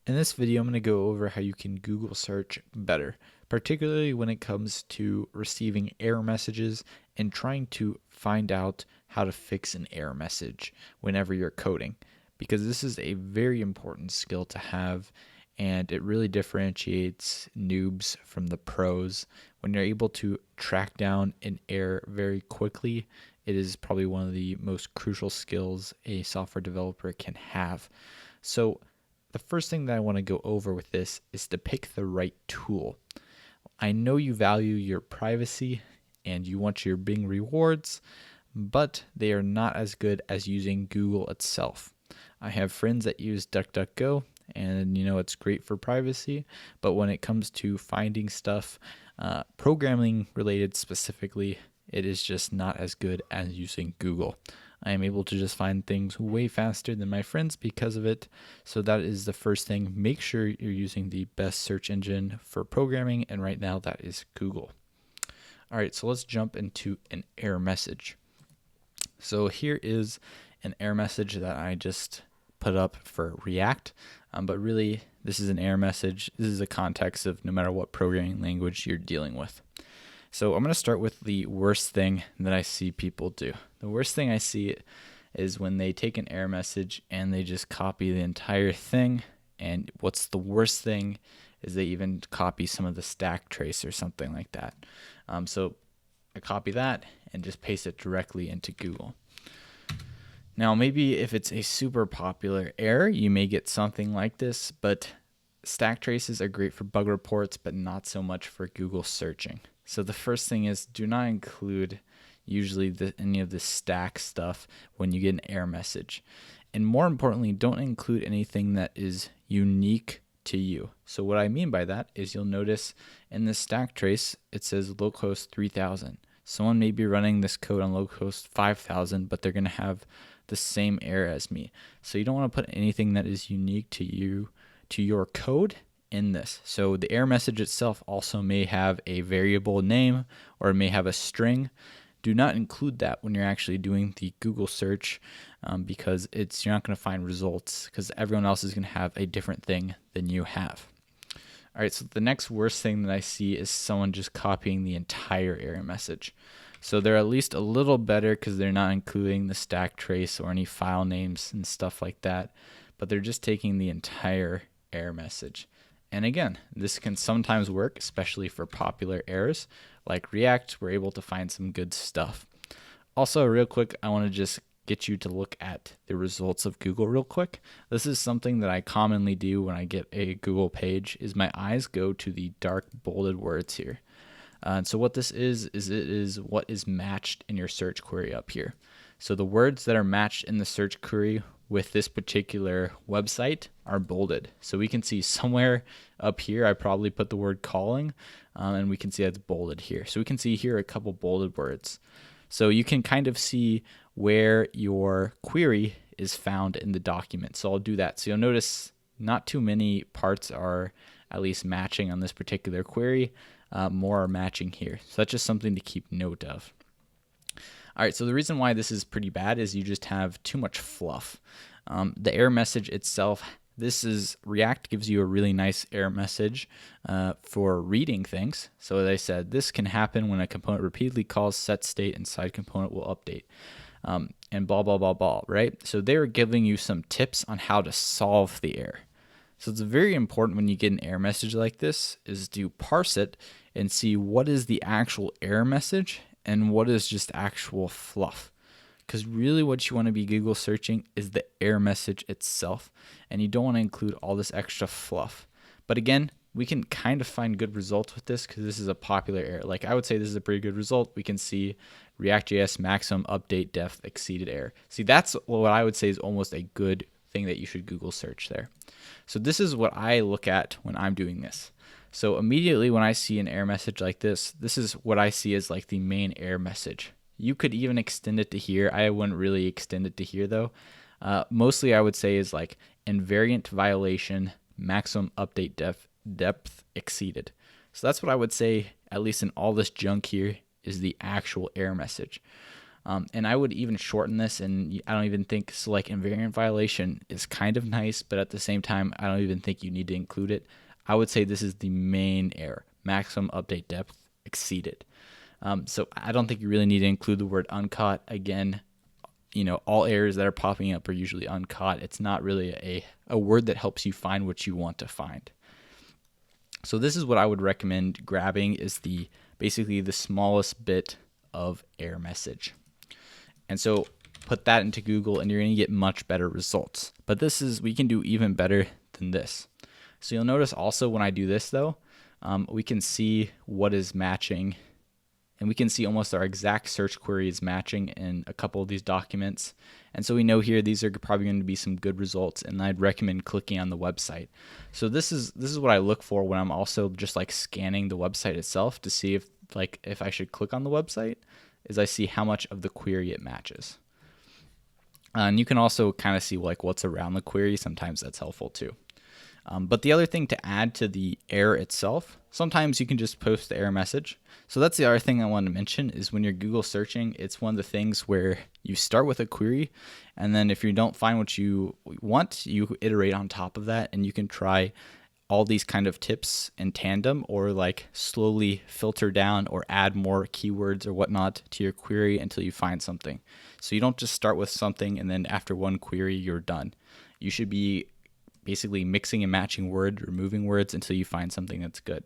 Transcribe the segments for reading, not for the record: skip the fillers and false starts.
In this video, I'm going to go over how you can Google search better, particularly when it comes to receiving error messages and trying to find out how to fix an error message whenever you're coding, because this is a very important skill to have, and it really differentiates noobs from the pros. When you're able to track down an error very quickly, it is probably one of the most crucial skills a software developer can have. So the first thing that I want to go over with this is to pick the right tool. I know you value your privacy and you want your Bing rewards, but they are not as good as using Google itself. I have friends that use DuckDuckGo, and it's great for privacy, but when it comes to finding stuff, programming related specifically, it is just not as good as using Google. I am able to just find things way faster than my friends because of it. So that is the first thing. Make sure you're using the best search engine for programming, and right now that is Google. All right, so let's jump into an error message. So here is an error message that I just put up for React, but really this is an error message. This is a context of no matter what programming language you're dealing with. So I'm going to start with the worst thing that I see people do. The worst thing I see is when they take an error message and they just copy the entire thing. And what's the worst thing is they even copy some of the stack trace or something like that. So I copy that and just paste it directly into Google. Now, maybe if it's a super popular error, you may get something like this, but stack traces are great for bug reports, but not so much for Google searching. So the first thing is, do not include usually any of the stack stuff when you get an error message. And more importantly, don't include anything that is unique to you. So what I mean by that is you'll notice in the stack trace, it says localhost 3000. Someone may be running this code on localhost 5000, but they're going to have the same error as me. So you don't want to put anything that is unique to you, to your code, in this. So the error message itself also may have a variable name or it may have a string. Do not include that when you're actually doing the Google search, because you're not going to find results because everyone else is going to have a different thing than you have. All right, so the next worst thing that I see is someone just copying the entire error message. So they're at least a little better because they're not including the stack trace or any file names and stuff like that, but they're just taking the entire error message. And again, this can sometimes work, especially for popular errors. Like React, we're able to find some good stuff. Also, real quick, I want to just get you to look at the results of Google real quick. This is something that I commonly do when I get a Google page, is my eyes go to the dark bolded words here. And so what this is it is what is matched in your search query up here. So the words that are matched in the search query with this particular website are bolded. So we can see somewhere up here, I probably put the word calling, and we can see that's bolded here. So we can see here a couple bolded words. So you can kind of see where your query is found in the document. So I'll do that. So you'll notice not too many parts are at least matching on this particular query. More are matching here. So that's just something to keep note of. All right, so the reason why this is pretty bad is you just have too much fluff. The error message itself, React gives you a really nice error message for reading things. So as I said, this can happen when a component repeatedly calls set state and side component will update. And blah, blah, blah, blah, right? So they're giving you some tips on how to solve the error. So it's very important when you get an error message like this is to parse it and see what is the actual error message and what is just actual fluff. Because really what you want to be Google searching is the error message itself, and you don't want to include all this extra fluff. But again, we can kind of find good results with this because this is a popular error. Like I would say this is a pretty good result. We can see React.js maximum update depth exceeded error. See, that's what I would say is almost a good thing that you should Google search there. So this is what I look at when I'm doing this. So immediately when I see an error message like this is what I see as like the main error message. You could even extend it to here. I wouldn't really extend it to here though. Mostly I would say is like invariant violation, maximum update depth exceeded. So that's what I would say, at least in all this junk here, is the actual error message. And I would even shorten this, and I don't even think select invariant violation is kind of nice, but at the same time, I don't even think you need to include it. I would say this is the main error: maximum update depth exceeded. So I don't think you really need to include the word uncaught. Again, all errors that are popping up are usually uncaught. It's not really a word that helps you find what you want to find. So this is what I would recommend grabbing, is basically the smallest bit of error message. And so put that into Google and you're going to get much better results. But we can do even better than this. So you'll notice also when I do this though, we can see what is matching, and we can see almost our exact search query is matching in a couple of these documents. And so we know here these are probably going to be some good results, and I'd recommend clicking on the website. So this is what I look for when I'm also just like scanning the website itself to see if I should click on the website, is I see how much of the query it matches. And you can also kind of see like what's around the query. Sometimes that's helpful too. But the other thing to add to the error itself, sometimes you can just post the error message. So that's the other thing I want to mention, is when you're Google searching, it's one of the things where you start with a query, and then if you don't find what you want, you iterate on top of that, and you can try all these kind of tips in tandem, or like slowly filter down or add more keywords or whatnot to your query until you find something. So you don't just start with something and then after one query you're done. You should be basically mixing and matching words, removing words until you find something that's good.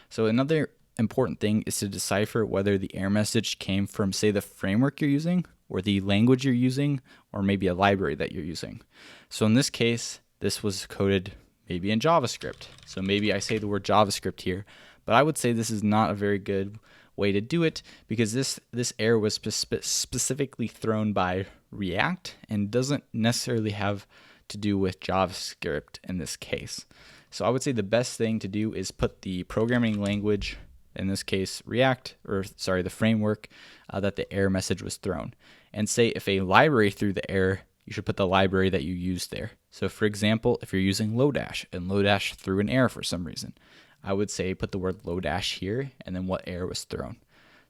So another important thing is to decipher whether the error message came from, say, the framework you're using, or the language you're using, or maybe a library that you're using. So in this case, this was coded maybe in JavaScript. So maybe I say the word JavaScript here, but I would say this is not a very good way to do it, because this error was specifically thrown by React and doesn't necessarily have to do with JavaScript in this case. So I would say the best thing to do is put the programming language, in this case the framework that the error message was thrown, and say if a library threw the error, you should put the library that you used there. So for example, if you're using Lodash and Lodash threw an error for some reason, I would say put the word Lodash here and then what error was thrown.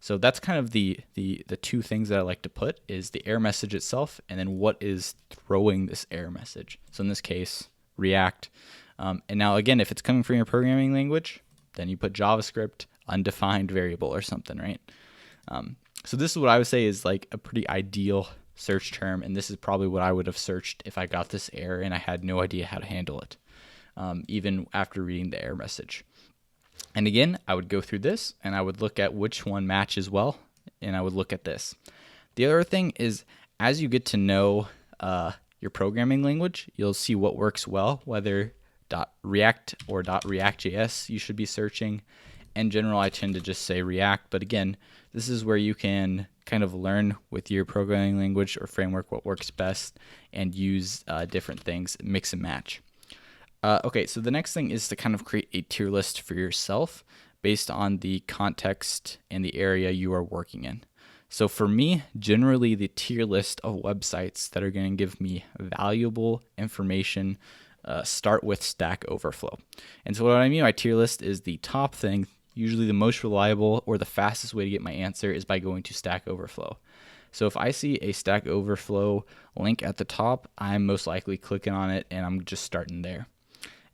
So that's kind of the two things that I like to put, is the error message itself and then what is throwing this error message. So in this case, React. And now again, if it's coming from your programming language, then you put JavaScript, undefined variable or something, right? So this is what I would say is like a pretty ideal search term, and this is probably what I would have searched if I got this error and I had no idea how to handle it, even after reading the error message. And again, I would go through this and I would look at which one matches well, and I would look at this. The other thing is, as you get to know your programming language, you'll see what works well, whether .react or .react.js you should be searching. In general, I tend to just say React, but again, this is where you can kind of learn with your programming language or framework what works best and use different things, mix and match. Okay, so the next thing is to kind of create a tier list for yourself based on the context and the area you are working in. So for me, generally the tier list of websites that are going to give me valuable information start with Stack Overflow. And so what I mean by tier list is the top thing, usually the most reliable or the fastest way to get my answer is by going to Stack Overflow. So if I see a Stack Overflow link at the top, I'm most likely clicking on it and I'm just starting there.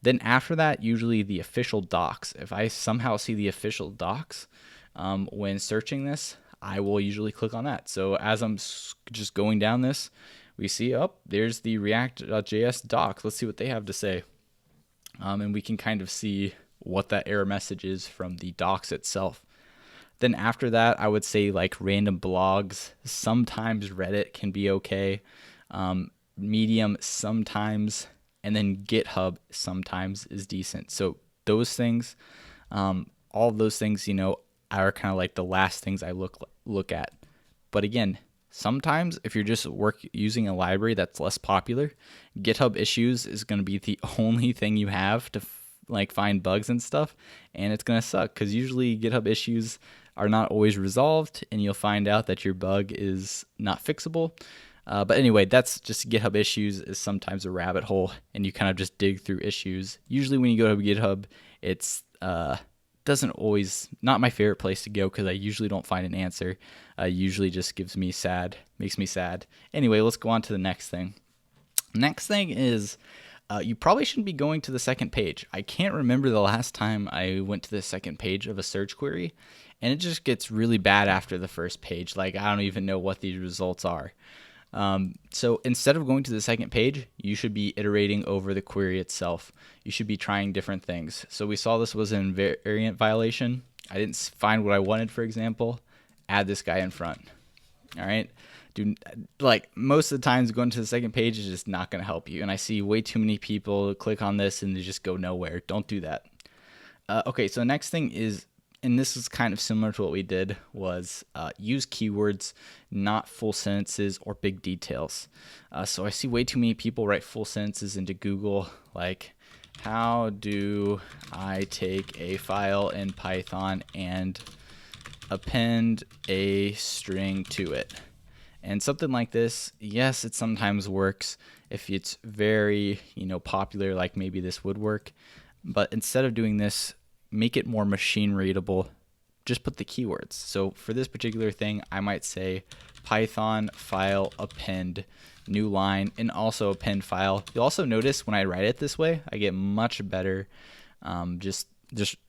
Then after that, usually the official docs. If I somehow see the official docs when searching this, I will usually click on that. So as I'm just going down this, we see, there's the React.js doc. Let's see what they have to say. And we can kind of see what that error message is from the docs itself. Then after that, I would say like random blogs. Sometimes Reddit can be okay. Medium sometimes. And then GitHub sometimes is decent. So those things, all of those things, are kind of like the last things I look at. But again, sometimes if you're just using a library that's less popular, GitHub issues is going to be the only thing you have to find bugs and stuff, and it's going to suck because usually GitHub issues are not always resolved, and you'll find out that your bug is not fixable. But anyway, that's just GitHub issues is sometimes a rabbit hole, and you kind of just dig through issues. Usually when you go to GitHub, it's doesn't always, not my favorite place to go because I usually don't find an answer. Usually just makes me sad. Anyway, let's go on to the next thing. Next thing is you probably shouldn't be going to the second page. I can't remember the last time I went to the second page of a search query, and it just gets really bad after the first page. Like, I don't even know what these results are. So instead of going to the second page, you should be iterating over the query itself. You should be trying different things. So we saw this was an invariant violation. I didn't find what I wanted, for example. Add this guy in front. All right. Like most of the times going to the second page is just not going to help you. And I see way too many people click on this and they just go nowhere. Don't do that. Okay, so the next thing is, and this is kind of similar to what we did, was use keywords, not full sentences or big details. So I see way too many people write full sentences into Google, like, how do I take a file in Python and append a string to it? And something like this, yes, it sometimes works if it's very, popular, like maybe this would work. But instead of doing this, make it more machine readable. Just put the keywords. So for this particular thing, I might say Python file append new line and also append file. You'll also notice when I write it this way, I get much better just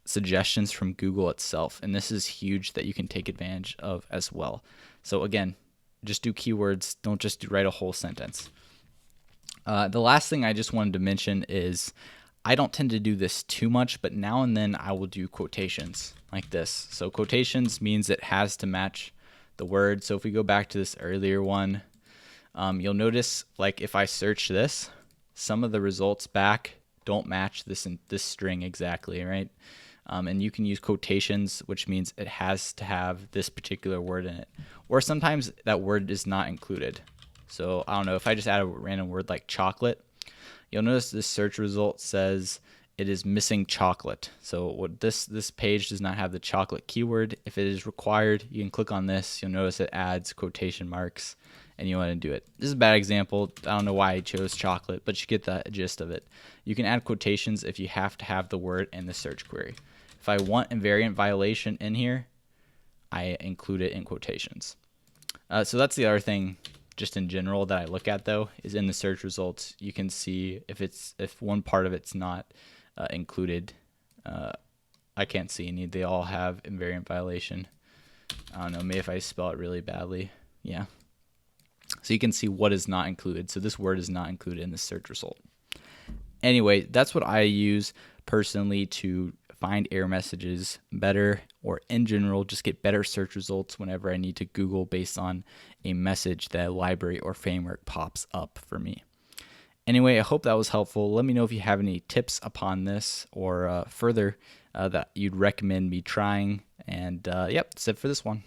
suggestions from Google itself. And this is huge that you can take advantage of as well. So again, just do keywords. Don't just write a whole sentence. The last thing I just wanted to mention is I don't tend to do this too much, but now and then I will do quotations like this. So quotations means it has to match the word. So if we go back to this earlier one, you'll notice, like, if I search this, some of the results back don't match this string exactly, right? And you can use quotations, which means it has to have this particular word in it. Or sometimes that word is not included. So I don't know, if I just add a random word like chocolate, you'll notice this search result says it is missing chocolate. So what this page does not have the chocolate keyword. If it is required, you can click on this. You'll notice it adds quotation marks, and you want to do it. This is a bad example. I don't know why I chose chocolate, but you get the gist of it. You can add quotations if you have to have the word in the search query. If I want invariant violation in here, I include it in quotations. So that's the other thing, just in general, that I look at, though, is in the search results. You can see if one part of it's not included. I can't see any. They all have invariant violation. I don't know. Maybe if I spell it really badly. Yeah. So you can see what is not included. So this word is not included in the search result. Anyway, that's what I use personally to find error messages better, or in general, just get better search results whenever I need to Google based on a message that a library or framework pops up for me. Anyway, I hope that was helpful. Let me know if you have any tips upon this or further that you'd recommend me trying. And yep, that's it for this one.